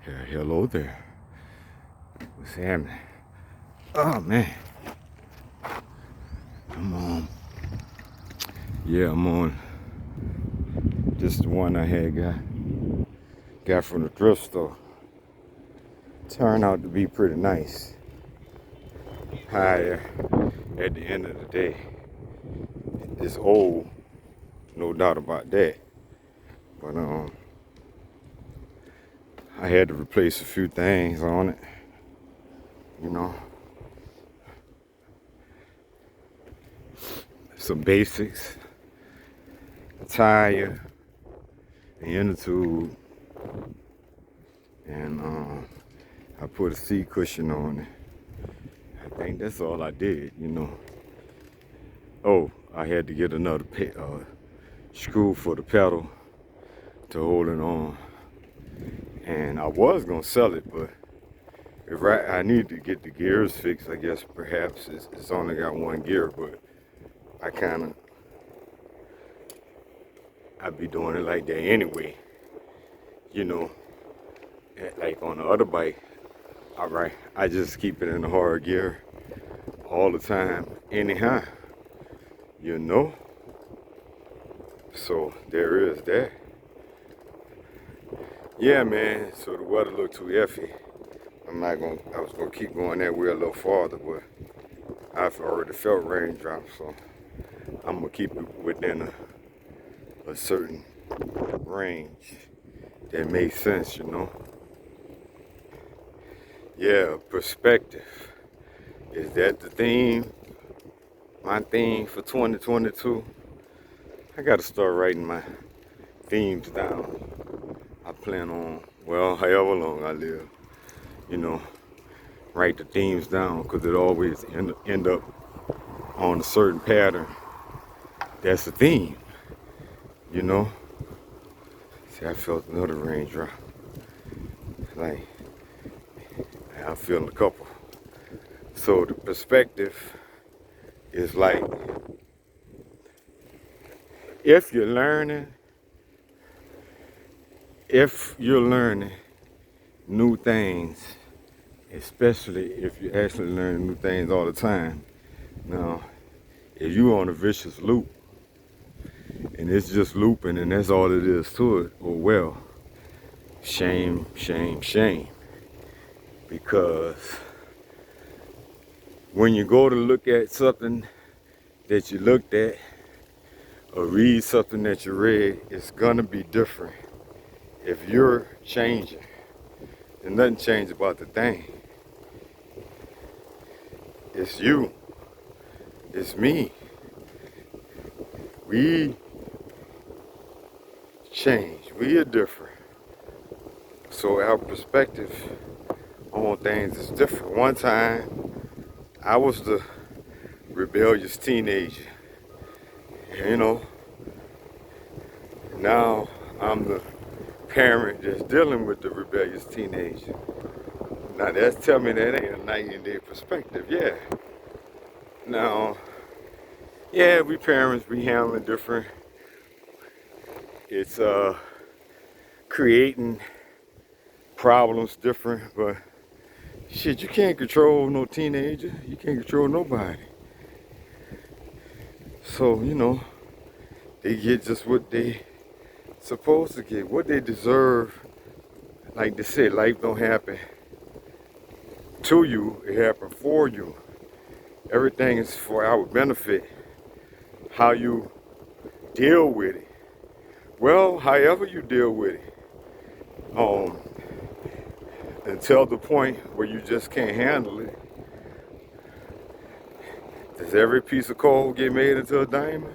Yeah, hello there. What's happening? Oh man, I'm on. Yeah, I'm on. This is the one I had got from the thrift store. Turned out to be pretty nice. Higher at the end of the day. It's old, no doubt about that. But I had to replace a few things on it. You know, some basics, a tire, the inner tube, and I put a seat cushion on it. I think that's all I did. Oh, I had to get another screw for the pedal to hold it on. And I was gonna sell it, but if I need to get the gears fixed, I guess perhaps it's only got one gear, but I'd be doing it like that anyway. You know, like on the other bike, alright, I just keep it in the hard gear all the time, anyhow. You know? So there is that. Yeah, man, so the weather looked too iffy. I was gonna keep going that way a little farther, but I've already felt raindrops, so I'm gonna keep it within a certain range that makes sense. Yeah, perspective. Is that the theme? My theme for 2022? I gotta start writing my themes down. I plan on, well, however long I live, you know, write the themes down because it always end up on a certain pattern. That's the theme, you know. See, I felt another raindrop. Like, I'm feeling a couple. So the perspective is like, if you're learning, new things, especially if you're actually learning new things all the time. Now, if you're on a vicious loop and it's just looping and that's all it is to it, well, shame, shame, shame. Because when you go to look at something that you looked at or read something that you read, it's gonna be different if you're changing. There's nothing changed about the thing. It's you. It's me. We change. We are different. So our perspective on things is different. One time, I was the rebellious teenager. You know, now I'm the parent that's dealing with the rebellious teenager. Now that's telling me that ain't a night and day perspective. Yeah. Now, yeah, we parents, we handling different. It's creating problems different, but shit, you can't control no teenager. You can't control nobody. So, they get just what they supposed to get, what they deserve. Like they said, life don't happen to you, it happened for you. Everything is for our benefit. How you deal with it. Well, however you deal with it. Until the point where you just can't handle it. Does every piece of coal get made into a diamond?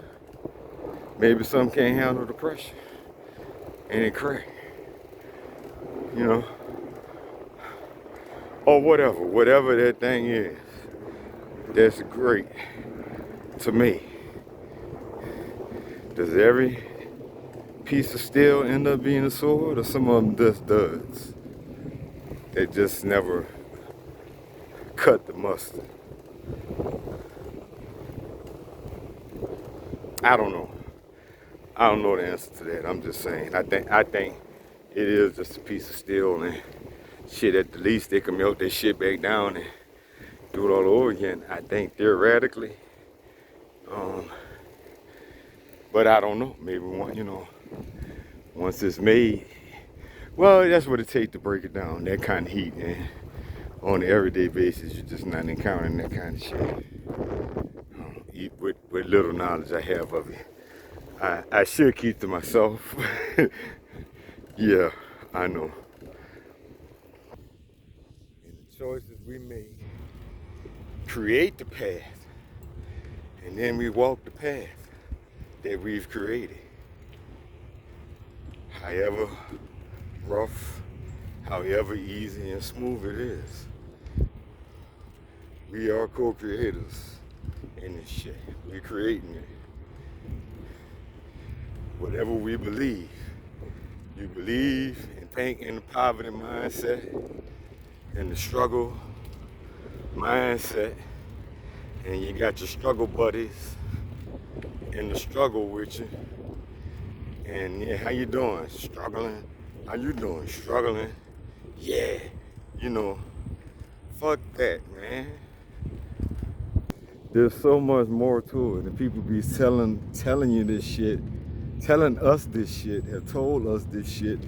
Maybe some can't handle the pressure and it crack, you know, or whatever that thing is. That's great to me. Does every piece of steel end up being a sword, or some of them just does? They just never cut the mustard. I don't know. I don't know the answer to that. I'm just saying. I think it is just a piece of steel, and shit, at the least they can melt that shit back down and do it all over again. I think theoretically, um, but I don't know. Maybe once it's made, well, that's what it takes to break it down. That kind of heat, and on an everyday basis, you're just not encountering that kind of shit. With little knowledge I have of it, I should keep to myself. Yeah, I know. And the choices we make create the path, and then we walk the path that we've created. However rough, however easy and smooth it is, we are co-creators in this shit. We're creating it. Whatever we believe, you believe and think in the poverty mindset, in the struggle mindset, and you got your struggle buddies in the struggle with you. And yeah, how you doing? Struggling? How you doing? Struggling? Yeah, you know, fuck that, man. There's so much more to it, and people be telling you this shit, telling us this shit, have told us this shit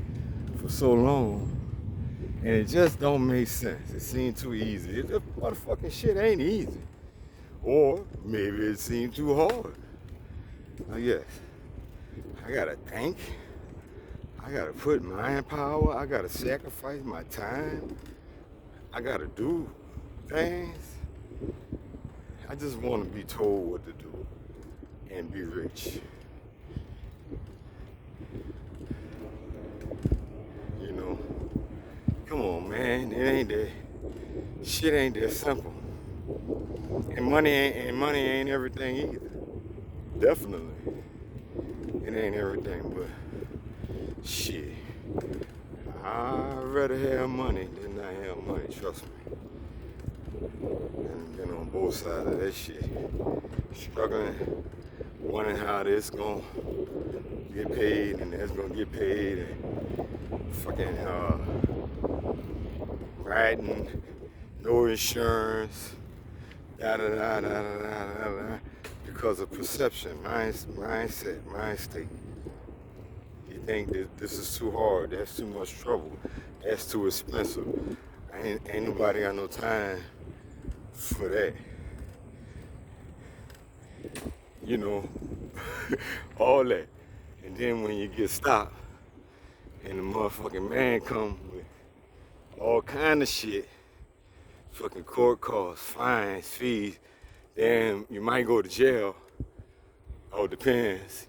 for so long, and it just don't make sense. It seems too easy. This motherfucking shit ain't easy, or maybe it seemed too hard. I guess I gotta think. I gotta put manpower. I gotta sacrifice my time. I gotta do things. I just want to be told what to do and be rich. You know, come on, man. It ain't that. Shit ain't that simple. And money ain't everything either. Definitely, it ain't everything. But shit, I'd rather have money than not have money. Trust me. And been on both sides of that shit, struggling, wondering how this gonna get paid and that's gonna get paid, and fucking riding, no insurance, da da da da da da da, because of perception, mindset, mind state. You think that this is too hard, that's too much trouble, that's too expensive. Ain't nobody got no time for that. You know, all that. And then when you get stopped and the motherfucking man come with all kind of shit, fucking court costs, fines, fees, then you might go to jail. All depends,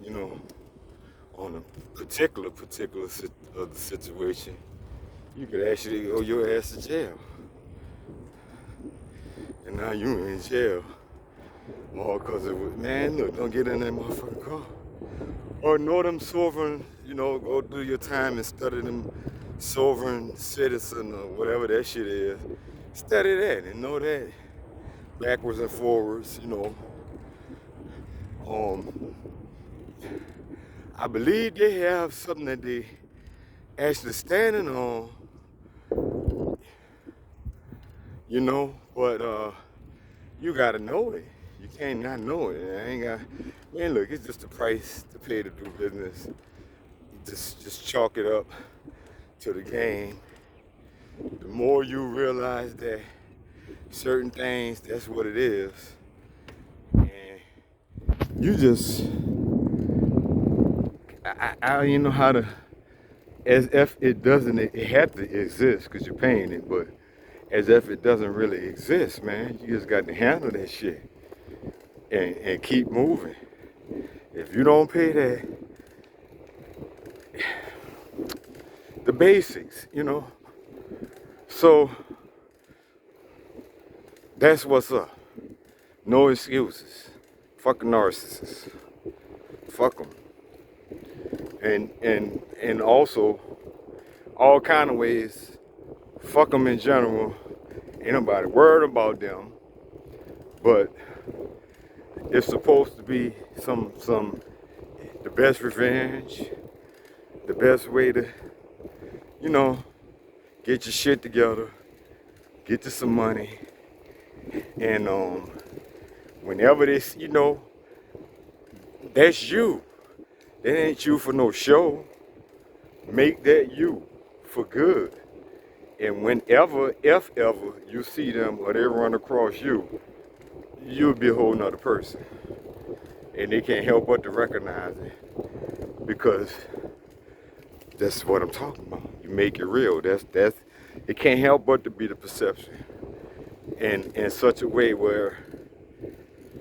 on the particular of the situation. You could actually go your ass to jail. And now you in jail. All because it was, man, look, don't get in that motherfucking car. Or know them sovereign, go do your time and study them sovereign citizen or whatever that shit is. Study that and know that backwards and forwards, I believe they have something that they actually standing on, but you gotta know it. You can't not know it. I ain't got, man, look, it's just the price to pay to do business. Just chalk it up to the game. The more you realize that certain things, that's what it is. And you just, I don't even know how to, as if it doesn't, it had to exist because you're paying it, but as if it doesn't really exist, man. You just got to handle that shit and keep moving. If you don't pay that, the basics, So that's what's up. No excuses. Fuck narcissists. Fuck them. And also all kind of ways. Fuck them in general. Ain't nobody worried about them. But it's supposed to be some the best revenge, the best way to, get your shit together, get you some money, and whenever this, that's you. That ain't you for no show. Make that you for good. And whenever, if ever, you see them or they run across you, you'll be a whole nother person. And they can't help but to recognize it because that's what I'm talking about. You make it real. That's it can't help but to be the perception. And in such a way where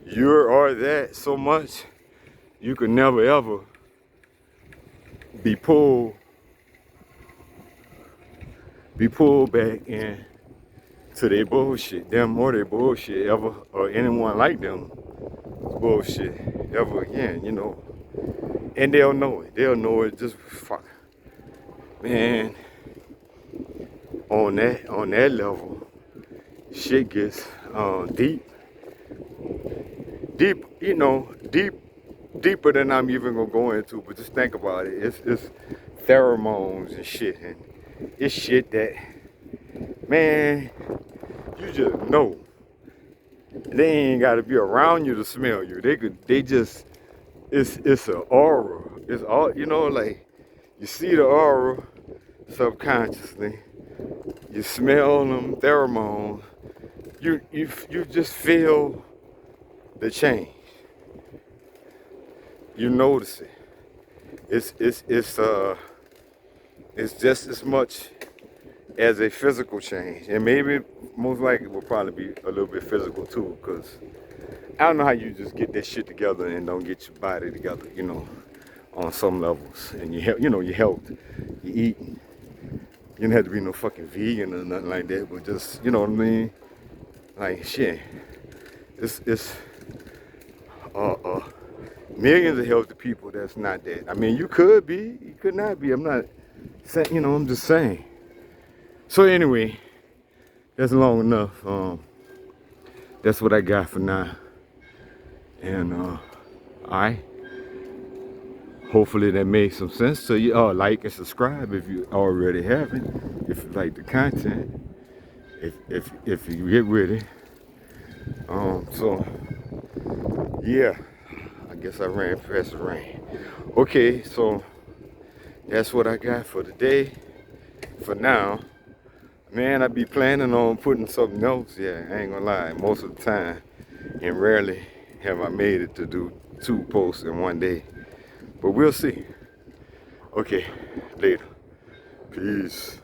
you're or that so much, you can never ever be pulled back in to their bullshit, them or their bullshit ever, or anyone like them bullshit ever again, And they'll know it. They'll know it. Just fuck, man. On that level, shit gets deep, deeper than I'm even gonna go into. But just think about it. It's pheromones and shit, and it's shit that, man, you just know. They ain't gotta be around you to smell you. It's an aura. It's all, like, you see the aura subconsciously. You smell them pheromones. You just feel the change. You notice it. It's just as much as a physical change, and maybe most likely will probably be a little bit physical too, because I don't know how you just get that shit together and don't get your body together, on some levels. And you health, you eat. You don't have to be no fucking vegan or nothing like that, but just, you know what I mean? Like, shit. It's millions of healthy people that's not that. I mean, you could be, you could not be. I'm not saying, I'm just saying. So anyway, that's long enough. That's what I got for now. And hopefully that made some sense to you. Like and subscribe if you already haven't. If you like the content, if you get with it. So yeah, I guess I ran past the rain. Okay, so that's what I got for today. For now, man, I be planning on putting something else. Yeah, I ain't gonna lie. Most of the time, and rarely have I made it to do 2 posts in one day. But we'll see. Okay, later. Peace.